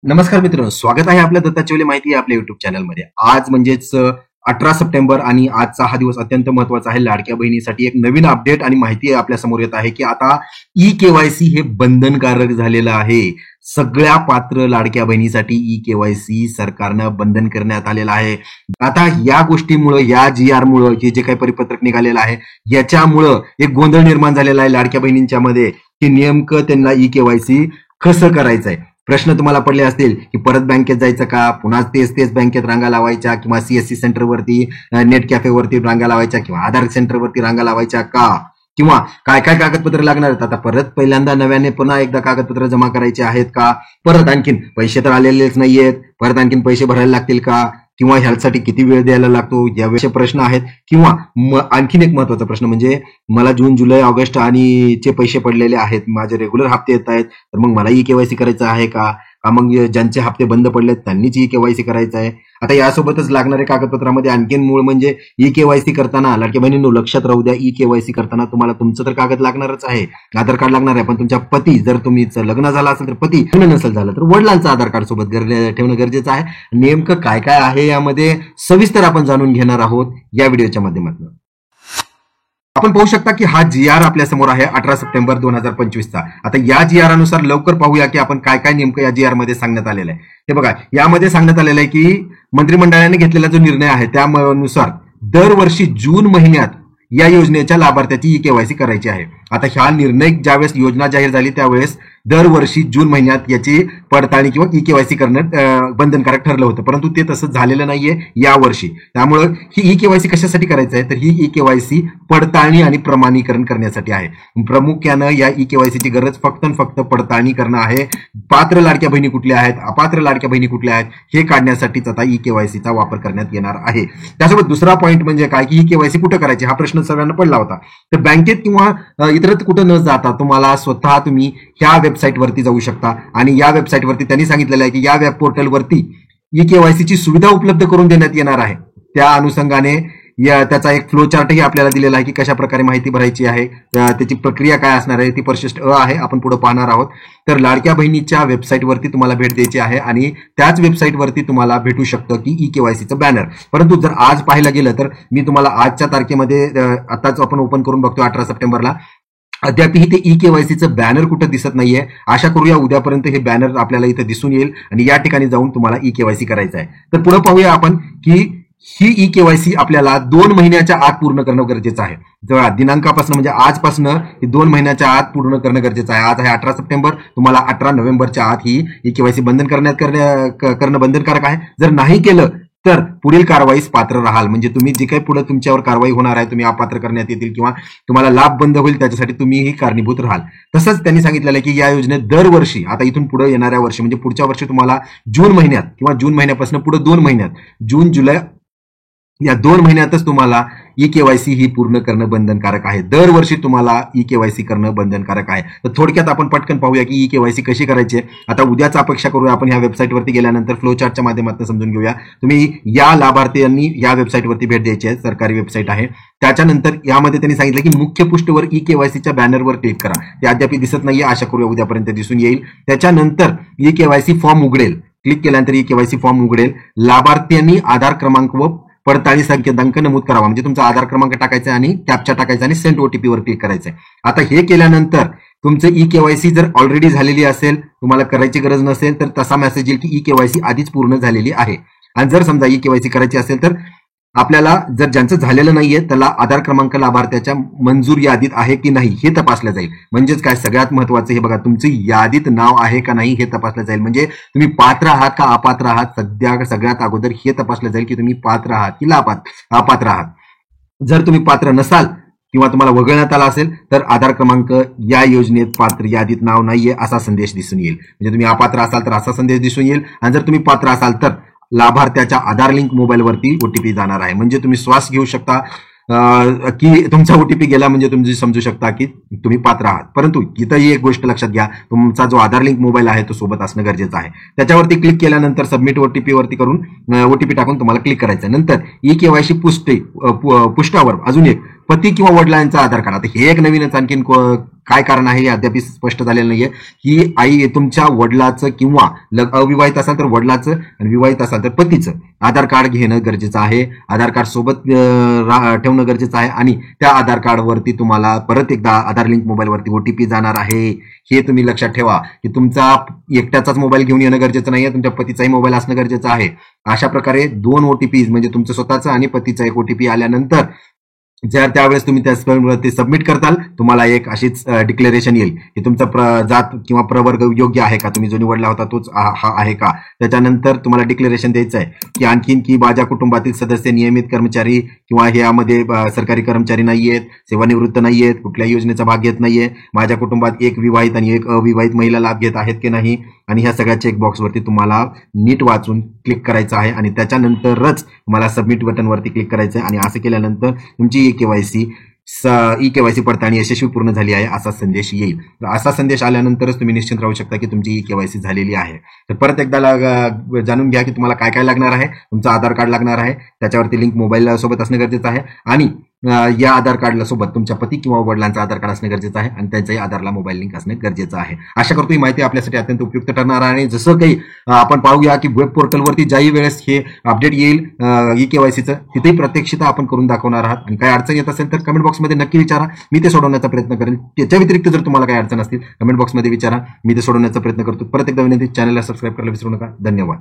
नमस्कार मित्रांनो, स्वागत आहे आपल्या दत्ताचेवले माहिती आहे आपल्या युट्यूब चॅनलमध्ये. आज म्हणजेच 18 सप्टेंबर आणि आजचा हा दिवस अत्यंत महत्वाचा आहे. लाडक्या बहिणीसाठी एक नवीन अपडेट आणि माहिती आपल्या समोर येत आहे की आता ई-केवायसी हे बंधनकारक झालेलं आहे. सगळ्या पात्र लाडक्या बहिणीसाठी ई-केवायसी सरकारनं बंधन करण्यात आलेलं आहे. आता या गोष्टीमुळे, या जी-आर मुळे, जे काही परिपत्रक निघालेलं आहे याच्यामुळं एक गोंधळ निर्माण झालेला आहे लाडक्या बहिणींच्या मध्ये की नेमकं त्यांना ई-केवायसी कसं करायचंय. प्रश्न तुम्हाला पडले असतील की परत बँकेत जायचं का, पुन्हा तेच बँकेत रांगा लावायच्या, किंवा सीएससी सेंटरवरती, नेट कॅफेवरती रांगा लावायच्या, किंवा आधार सेंटरवरती रांगा लावायच्या का, किंवा काय काय कागदपत्र लागणार आहेत. आता परत पहिल्यांदा नव्याने पुन्हा एकदा कागदपत्र जमा करायचे आहेत का, परत आणखीन पैसे तर आलेलेच नाहीयेत, परत आणखीन पैसे भरायला लागतील का, किंवा ह्यासाठी किती वेळ द्यायला लागतो, याविषयी प्रश्न आहेत. किंवा आणखीन एक महत्वाचा प्रश्न म्हणजे मला जून, जुलै, ऑगस्ट आणि चे पैसे पडलेले आहेत, माझे रेग्युलर हप्ते येत आहेत, तर मग मला ई-केवायसी करायचं आहे का मग ज्यांचे हप्ते बंद पडलेत त्यांनीच ई-केवायसी करायचं आहे. आता यासोबतच लागणारे कागदपत्रामध्ये आणखीन मूळ म्हणजे ई-केवायसी करताना लाडक्या बहिणींनो लक्षात राहू द्या, ई-केवायसी करताना तुम्हाला तुमचं तर कागद लागणारच आहे, आधार कार्ड लागणार आहे, पण तुमच्या पती, जर तुमचं लग्न झालं असेल तर पती, लग्न नसेल झालं तर वडिलांचं आधार कार्ड सोबत ठेवणं गरजेचं आहे. नेमकं काय काय आहे यामध्ये सविस्तर आपण जाणून घेणार आहोत या व्हिडिओच्या माध्यमातून. आपण पाहू शकता की हा जी-आर आपल्या समोर आहे 18 सप्टेंबर 2025चा. आता या जी-आर अनुसार लवकर पाहूया की आपण काय काय नेमकं या जी-आर मध्ये सांगण्यात आलेलं आहे. हे बघा, यामध्ये सांगण्यात आलेलं आहे की मंत्रिमंडळाने घेतलेला जो निर्णय आहे त्यानुसार दरवर्षी जून महिन्यात या योजनेच्या लाभार्थ्याची ई-केवायसी करायची आहे. आता ह्या निर्णय ज्यावेळेस योजना जाहीर झाली त्यावेळेस दरवर्षी जून महिन्यात याची पडताळणी किंवा ई-केवायसी करणं बंधनकारक ठरलं होतं, परंतु ते तसं झालेलं नाहीये यावर्षी. त्यामुळे ही ई-केवायसी कशासाठी करायचं आहे तर ही ई-केवायसी पडताळणी आणि प्रमाणीकरण करण्यासाठी आहे. प्रामुख्यानं या ई-केवायसीची गरज फक्त पडताळणी करणं आहे. पात्र लाडक्या बहिणी कुठल्या आहेत, अपात्र लाडक्या बहिणी कुठल्या आहेत हे काढण्यासाठीच आता ई-केवायसीचा वापर करण्यात येणार आहे. त्यासोबत दुसरा पॉईंट म्हणजे काय की ई-केवायसी कुठं करायची हा प्रश्न सगळ्यांना पडला होता. तर बँकेत किंवा इतरत्र कुठं न जाता तुम्हाला स्वतः तुम्ही ह्या वेबसाईट वरती जाऊ शकता, आणि या वेबसाईट वरती त्यांनी सांगितलेलं आहे की या वेब पोर्टल वरती ई-केवायसीची सुविधा उपलब्ध करून देण्यात येणार आहे. त्या अनुषंगाने त्याचा एक फ्लो चार्टही आपल्याला दिलेला आहे की कशा प्रकारे माहिती भरायची आहे, त्याची प्रक्रिया काय असणार आहे, ती परिशिष्ट आहे, आपण पुढे पाहणार आहोत. तर लाडक्या बहिणीच्या वेबसाईट वरती तुम्हाला भेट द्यायची आहे आणि त्याच वेबसाईट वरती तुम्हाला भेटू शकतं की ई-केवायसीचं बॅनर. परंतु जर आज पाहायला गेलं तर मी तुम्हाला आजच्या तारखेमध्ये, आताच आपण ओपन करून बघतो 18 सप्टेंबरला, अद्यापही ते ई-केवायसीचं बॅनर कुठं दिसत नाहीये. आशा करूया उद्यापर्यंत हे बॅनर आपल्याला इथं दिसून येईल आणि या ठिकाणी जाऊन तुम्हाला ई-केवायसी करायचं आहे. तर पुढे पाहूया आपण की ही ई-केवायसी आपल्याला 2 महिन्याच्या आत पूर्ण करणं गरजेचं आहे. जवळ दिनांकापासून म्हणजे आजपासून ही 2 महिन्याच्या आत पूर्ण करणं गरजेचं आहे. आज आहे 18 सप्टेंबर, तुम्हाला 18 नोव्हेंबरच्या आत ही ई-केवायसी करणं बंधनकारक आहे. जर नाही केलं तर पुढील कारवाईस पात्र राहाल, म्हणजे तुम्ही जे काही पुढे तुमच्यावर कारवाई होणार आहे, तुम्ही अपात्र करण्यात येतील किंवा तुम्हाला लाभ बंद होईल त्याच्यासाठी तुम्हीही कारणीभूत राहाल. तसंच त्यांनी सांगितलेलं आहे की या योजनेत दरवर्षी, आता इथून पुढे येणाऱ्या वर्षी म्हणजे पुढच्या वर्षी तुम्हाला जून महिन्यात किंवा जून महिन्यापासून पुढे 2 महिन्यात, जून, जुलै या 2 महिन्यातच तुम्हाला ई-केवायसी ही पूर्ण करणं बंधनकारक आहे. दरवर्षी तुम्हाला ई-केवायसी करणं बंधनकारक आहे. तर थोडक्यात आपण पटकन पाहूया की ई-केवायसी कशी करायची आहे. आता उद्याच अपेक्षा करूया आपण ह्या वेबसाईटवरती गेल्यानंतर फ्लो चार्टच्या माध्यमातून समजून घेऊया. तुम्ही या लाभार्थ्यांनी या वेबसाईटवरती भेट द्यायची आहे, सरकारी वेबसाईट आहे. त्याच्यानंतर यामध्ये त्यांनी सांगितलं की मुख्य पृष्ठवर ई-केवायसीच्या बॅनरवर क्लिक करा. ते अद्याप दिसत नाहीये, आशा करूया उद्यापर्यंत दिसून येईल. त्याच्यानंतर ई-केवायसी फॉर्म उघडेल. क्लिक केल्यानंतर ई-केवायसी फॉर्म उघडेल. लाभार्थ्यांनी आधार क्रमांक व पडताळणी संकेतांक नमूद करावा, म्हणजे तुमचा आधार क्रमांक टाकायचा आणि कॅप्चा टाकायचा आणि सेंड ओटीपी वर क्लिक करायचं. आता हे केल्यानंतर तुमचं ई-केवायसी जर ऑलरेडी झालेली असेल, तुम्हाला करायची गरज नसेल तर तसा मेसेज येईल की ई-केवायसी आधीच पूर्ण झालेली आहे. आणि जर समजा ई-केवायसी करायची असेल तर आपल्याला, जर ज्यांचं झालेलं नाहीये त्याला आधार क्रमांक लाभार्थ्याच्या मंजूर यादीत आहे की नाही हे तपासलं जाईल. म्हणजेच काय, सगळ्यात महत्वाचं हे बघा, तुमचं यादीत नाव आहे का नाही हे तपासलं जाईल. म्हणजे तुम्ही पात्र आहात का अपात्र आहात, सगळ्यात अगोदर हे तपासलं जाईल की तुम्ही पात्र आहात की अपात्र आहात. जर तुम्ही पात्र नसाल किंवा तुम्हाला वगळण्यात आला असेल तर आधार क्रमांक या योजनेत पात्र यादीत नाव नाहीये असा संदेश दिसून येईल. म्हणजे तुम्ही अपात्र असाल तर असा संदेश दिसून येईल, आणि जर तुम्ही पात्र असाल तर लाभार्थ्याच्या आधार लिंक मोबाईलवरती ओटीपी जाणार आहे. म्हणजे तुम्ही श्वास घेऊ शकता की तुमचा ओटीपी गेला म्हणजे तुम्ही समजू शकता की तुम्ही पात्र आहात. परंतु इथंही एक गोष्ट लक्षात घ्या, तुमचा जो आधार लिंक मोबाईल आहे तो सोबत असणं गरजेचं आहे. त्याच्यावरती क्लिक केल्यानंतर सबमिट ओटीपी वरती करून ओटीपी टाकून तुम्हाला क्लिक करायचं. नंतर ई-केवायसी पृष्ठावर अजून एक पती किंवा वडिलांचं आधार कार्ड. आता हे एक नवीनच आणखीन काय कारण आहे हे अद्याप स्पष्ट झालेलं नाहीये. ही आई तुमच्या वडिलाचं किंवा अविवाहित असाल तर वडिलाचं आणि विवाहित असाल तर पतीचं आधार कार्ड घेणं गरजेचं आहे. आधार कार्ड सोबत ठेवणं गरजेचं आहे आणि त्या आधार कार्डवरती तुम्हाला परत एकदा आधार लिंक मोबाईलवरती ओटीपी जाणार आहे. हे तुम्ही लक्षात ठेवा की तुमचा एकट्याचाच मोबाईल घेऊन येणं गरजेचं नाहीये, तुमच्या पतीचाही मोबाईल असणं गरजेचं आहे. अशा प्रकारे 2 ओटीपी म्हणजे तुमचं स्वतःचं आणि पतीचा एक ओटीपी आल्यानंतर जर त्यावेळेस तुम्ही त्या सबमिट करताल तुम्हाला एक अशीच डिक्लेरेशन येईल की तुमचा जात किंवा प्रवर्ग योग्य आहे का, तुम्ही जो निवडला होता तोच हा आहे का. त्याच्यानंतर तुम्हाला डिक्लेरेशन द्यायचं आहे की आणखीन की माझ्या कुटुंबातील सदस्य नियमित कर्मचारी किंवा यामध्ये सरकारी कर्मचारी नाहीयेत, सेवानिवृत्त नाहीयेत, कुठल्याही योजनेचा भाग घेत नाहीये, माझ्या कुटुंबात एक विवाहित आणि एक अविवाहित महिला लाभ घेत आहेत की नाही, आणि ह्या सगळ्या चेकबॉक्सवरती तुम्हाला नीट वाचून क्लिक करायचं आहे आणि त्याच्यानंतरच तुम्हाला सबमिट बटनवरती क्लिक करायचं आहे. आणि असं केल्यानंतर तुमची ई केवायसी पडताळणी यशस्वी पूर्ण झाली आहे असा संदेश येईल. असा संदेश आल्यानंतरच तुम्ही निश्चित राहू शकता की तुमची ई केवायसी झालेली आहे. तर परत एकदा जाणून घ्या की तुम्हाला काय काय लागणार आहे. तुमचं आधार कार्ड लागणार आहे, त्याच्यावरती लिंक मोबाईल सोबत असणं गरजेचं आहे आणि या आधार कार्डला सोबत तुमच्या पती किंवा वडिलांचं आधार कार्ड असणं गरजेचं आहे आणि त्यांच्याही आधारला मोबाईल लिंक असणं गरजेचं आहे. आशा करतो ही माहिती आपल्यासाठी अत्यंत उपयुक्त ठरणार आहे. आणि जसं काही आपण पाहूया की वेब पोर्टलवरती ज्याही वेळेस हे अपडेट येईल ई केवायसीचं तिथेही प्रत्यक्षित आपण करून दाखवणार आहात. आणि काही अडचण येत असेल तर कमेंट बॉक्समध्ये नक्की विचारा, मी ते सोडवण्याचा प्रयत्न करेल. त्याच्या व्यतिरिक्त जर तुम्हाला काही अडचण असतील कमेंट बॉक्समध्ये विचारा, मी ते सोडवण्याचा प्रयत्न करतो. परत एकदा विनंती, चॅनलला सबस्क्राईब करायला विसरू नका. धन्यवाद.